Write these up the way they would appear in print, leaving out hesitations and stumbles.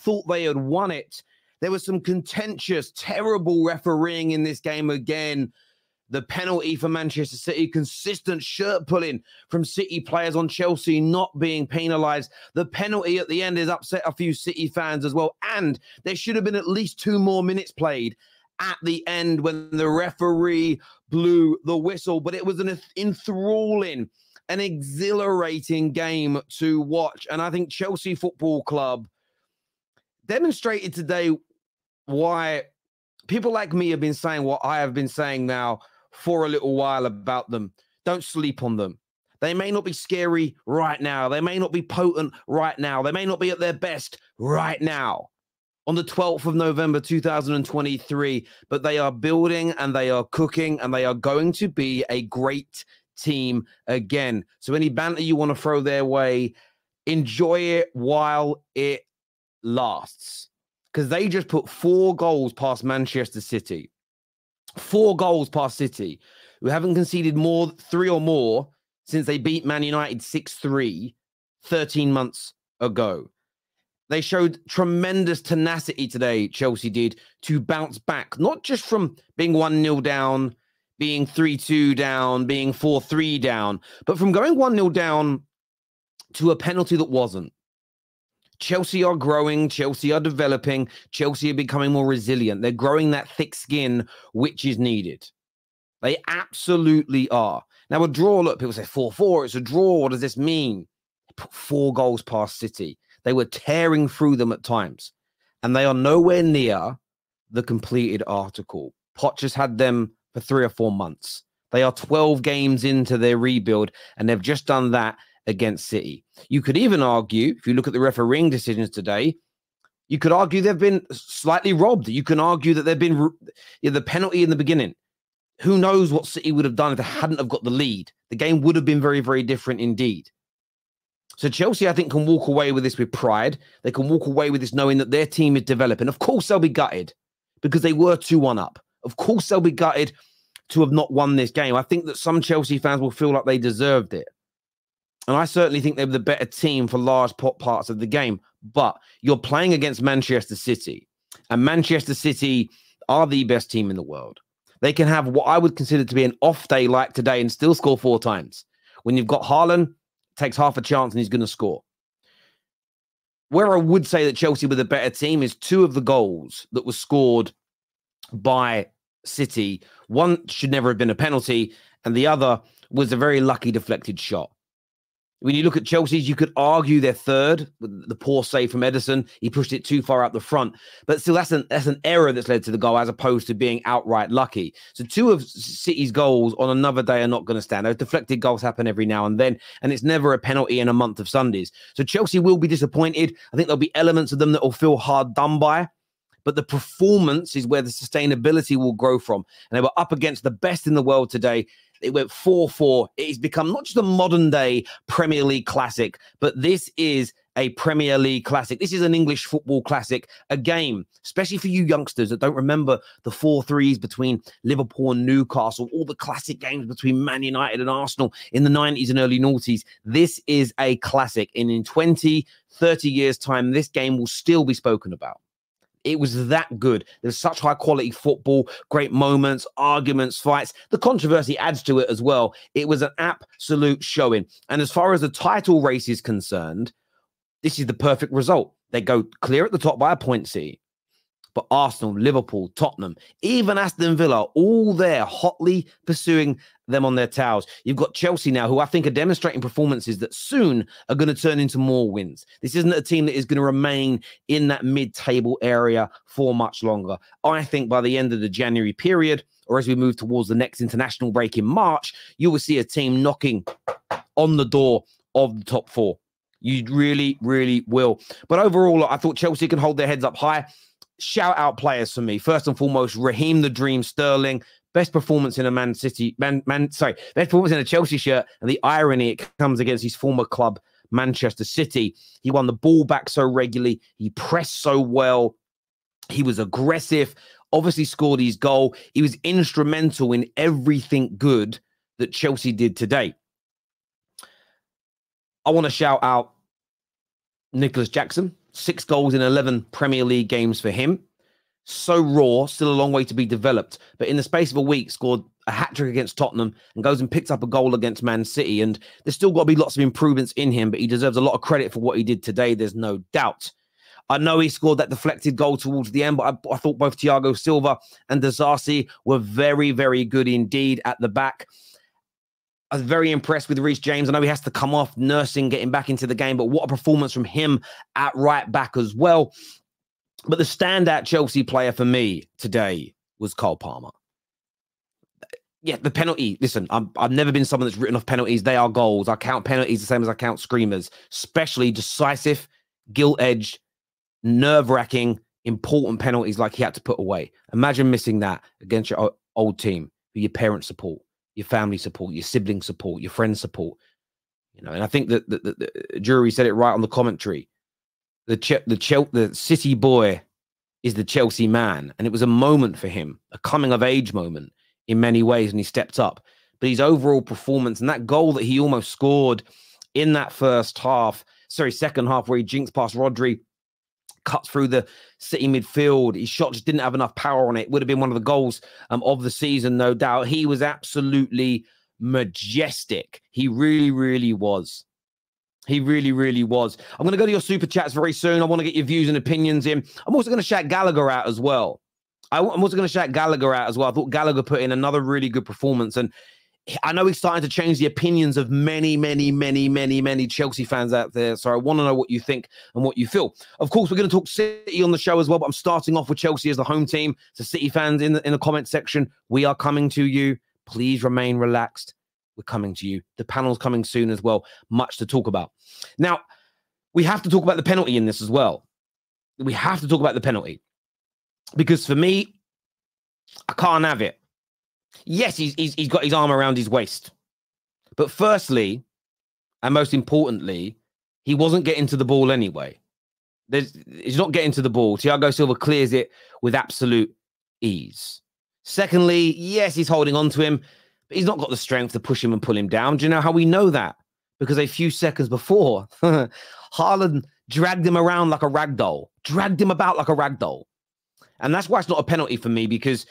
thought they had won it. There was some contentious, terrible refereeing in this game again. The penalty for Manchester City, consistent shirt pulling from City players on Chelsea not being penalised. The penalty at the end has upset a few City fans as well. And there should have been at least 2 more minutes played at the end when the referee blew the whistle. But it was an enthralling, an exhilarating game to watch. And I think Chelsea Football Club demonstrated today why people like me have been saying what I have been saying now for a little while about them. Don't sleep on them. They may not be scary right now. They may not be potent right now. They may not be at their best right now on the 12th of November, 2023, but they are building and they are cooking and they are going to be a great team again. So any banter you want to throw their way, enjoy it while it lasts. Because they just put 4 goals past Manchester City. 4 goals past City, who haven't conceded 3 or more since they beat Man United 6-3 13 months ago. They showed tremendous tenacity today, Chelsea did, to bounce back, not just from being 1-0 down, being 3-2 down, being 4-3 down, but from going 1-0 down to a penalty that wasn't. Chelsea are growing, Chelsea are developing, Chelsea are becoming more resilient. They're growing that thick skin which is needed. They absolutely are. Now, a draw, look, people say 4-4, it's a draw. What does this mean? They put 4 goals past City. They were tearing through them at times, and they are nowhere near the completed article. Poch has had them for 3 or 4 months. They are 12 games into their rebuild, and they've just done that against City. You could even argue, if you look at the refereeing decisions today, you could argue they've been slightly robbed. You can argue that they've been the penalty in the beginning. Who knows what City would have done if they hadn't have got the lead? The game would have been very, very different indeed. So Chelsea, I think, can walk away with this with pride. They can walk away with this knowing that their team is developing. Of course, they'll be gutted because they were 2-1 up. Of course, they'll be gutted to have not won this game. I think that some Chelsea fans will feel like they deserved it. And I certainly think they were the better team for large parts of the game. But you're playing against Manchester City. And Manchester City are the best team in the world. They can have what I would consider to be an off day like today and still score 4 times. When you've got Haaland, takes half a chance and he's going to score. Where I would say that Chelsea were the better team is 2 of the goals that were scored by City. One should never have been a penalty, and the other was a very lucky deflected shot. When you look at Chelsea's, you could argue their third, with the poor save from Ederson. He pushed it too far out the front. But still, that's an error that's led to the goal as opposed to being outright lucky. So 2 of City's goals on another day are not going to stand. Those deflected goals happen every now and then, and it's never a penalty in a month of Sundays. So Chelsea will be disappointed. I think there'll be elements of them that will feel hard done by. But the performance is where the sustainability will grow from. And they were up against the best in the world today. It went 4-4. It's become not just a modern day Premier League classic, but this is a Premier League classic. This is an English football classic, a game, especially for you youngsters that don't remember the 4-3s between Liverpool and Newcastle, all the classic games between Man United and Arsenal in the 90s and early noughties. This is a classic. And in 20, 30 years' time, this game will still be spoken about. It was that good. There's such high quality football, great moments, arguments, fights. The controversy adds to it as well. It was an absolute showing. And as far as the title race is concerned, this is the perfect result. They go clear at the top by a point, see. But Arsenal, Liverpool, Tottenham, even Aston Villa, all there hotly pursuing them on their tails. You've got Chelsea now, who I think are demonstrating performances that soon are going to turn into more wins. This isn't a team that is going to remain in that mid-table area for much longer. I think by the end of the January period, or as we move towards the next international break in March, you will see a team knocking on the door of the top 4. You really, really will. But overall, I thought Chelsea can hold their heads up high. Shout out players for me. First and foremost, Raheem the Dream Sterling. Best performance in a best performance in a Chelsea shirt. And the irony, it comes against his former club, Manchester City. He won the ball back so regularly. He pressed so well. He was aggressive. Obviously scored his goal. He was instrumental in everything good that Chelsea did today. I want to shout out Nicholas Jackson. 6 goals in 11 Premier League games for him. So raw, still a long way to be developed. But in the space of a week, scored a hat-trick against Tottenham and goes and picks up a goal against Man City. And there's still got to be lots of improvements in him, but he deserves a lot of credit for what he did today. There's no doubt. I know he scored that deflected goal towards the end, but I thought both Thiago Silva and Disasi were very, very good indeed at the back. I was very impressed with Reece James. I know he has to come off nursing, getting back into the game, but what a performance from him at right back as well. But the standout Chelsea player for me today was Cole Palmer. Yeah, the penalty. Listen, I've never been someone that's written off penalties. They are goals. I count penalties the same as I count screamers, especially decisive, gilt-edged, nerve-wracking, important penalties like he had to put away. Imagine missing that against your old team, for your parents' support, your family support, your sibling support, your friends' support. You know, and I think that the jury said it right on the commentary. The City boy is the Chelsea man. And it was a moment for him, a coming-of-age moment in many ways, and he stepped up. But his overall performance and that goal that he almost scored in that second half, where he jinxed past Rodri, cut through the City midfield. His shot just didn't have enough power on it. Would have been one of the goals of the season, no doubt. He was absolutely majestic. He really, really was. He really, really was. I'm going to go to your super chats very soon. I want to get your views and opinions in. I'm also going to shout Gallagher out as well. I'm also going to shout Gallagher out as well. I thought Gallagher put in another really good performance. And I know he's starting to change the opinions of many, many, many, many, many Chelsea fans out there. So I want to know what you think and what you feel. Of course, we're going to talk City on the show as well, but I'm starting off with Chelsea as the home team. So City fans in the comment section, we are coming to you. Please remain relaxed. We're coming to you. The panel's coming soon as well. Much to talk about. Now, we have to talk about the penalty in this as well. We have to talk about the penalty. Because for me, I can't have it. Yes, he's got his arm around his waist. But firstly, and most importantly, he wasn't getting to the ball anyway. He's not getting to the ball. Thiago Silva clears it with absolute ease. Secondly, yes, he's holding on to him, but he's not got the strength to push him and pull him down. Do you know how we know that? Because a few seconds before, Haaland dragged him around like a rag doll. Dragged him about like a rag doll. And that's why it's not a penalty for me, because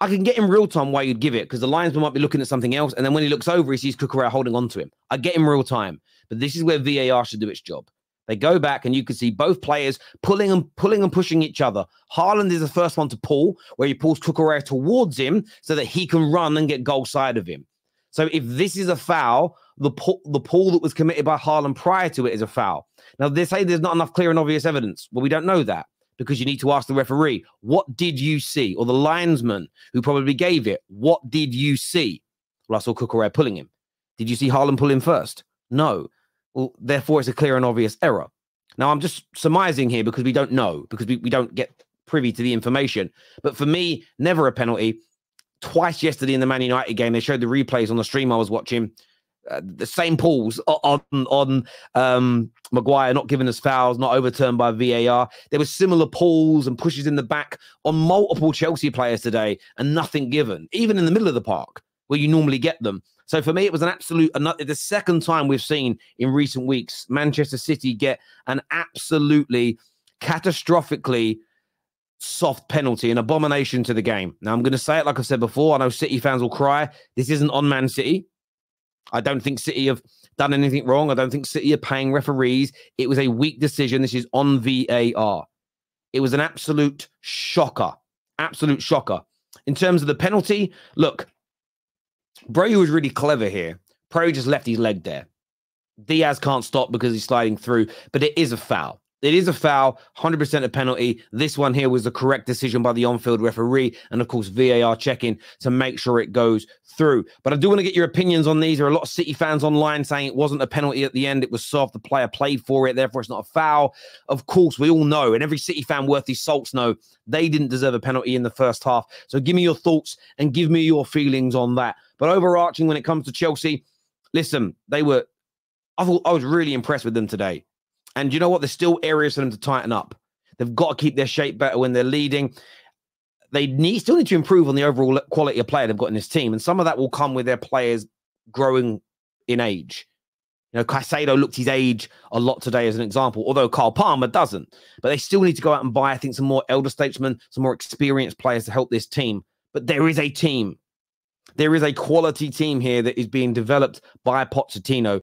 I can get in real time why you'd give it, because the linesman might be looking at something else, and then when he looks over, he sees Cucurella holding on to him. I get in real time. But this is where VAR should do its job. They go back, and you can see both players pulling and pushing each other. Haaland is the first one to pull, where he pulls Cucurella towards him so that he can run and get goal side of him. So if this is a foul, the pull that was committed by Haaland prior to it is a foul. Now, they say there's not enough clear and obvious evidence. Well, we don't know that, because you need to ask the referee, what did you see? Or the linesman who probably gave it, what did you see? Well, I saw Cucurella pulling him. Did you see Haaland pull him first? No. Well, therefore, it's a clear and obvious error. Now, I'm just surmising here because we don't know, because we don't get privy to the information. But for me, never a penalty. Twice yesterday in the Man United game, they showed the replays on the stream I was watching. The same pulls on Maguire, not giving us fouls, not overturned by VAR. There were similar pulls and pushes in the back on multiple Chelsea players today, and nothing given, even in the middle of the park where you normally get them. So for me, it was the second time we've seen in recent weeks Manchester City get an absolutely catastrophically soft penalty, an abomination to the game. Now, I'm going to say it like I said before. I know City fans will cry. This isn't on Man City. I don't think City have done anything wrong. I don't think City are paying referees. It was a weak decision. This is on VAR. It was an absolute shocker. Absolute shocker. In terms of the penalty, look, Breu was really clever here. Breu just left his leg there. Diaz can't stop because he's sliding through, but it is a foul. It is a foul, 100% a penalty. This one here was the correct decision by the on-field referee, and of course VAR checking to make sure it goes through. But I do want to get your opinions on these. There are a lot of City fans online saying it wasn't a penalty at the end. It was soft. The player played for it, therefore it's not a foul. Of course, we all know, and every City fan worth his salts know, they didn't deserve a penalty in the first half. So give me your thoughts and give me your feelings on that. But overarching, when it comes to Chelsea, listen, I was really impressed with them today. And you know what? There's still areas for them to tighten up. They've got to keep their shape better when they're leading. They still need to improve on the overall quality of player they've got in this team. And some of that will come with their players growing in age. You know, Caicedo looked his age a lot today as an example, although Kyle Palmer doesn't. But they still need to go out and buy, I think, some more elder statesmen, some more experienced players to help this team. But there is a team. There is a quality team here that is being developed by Pochettino.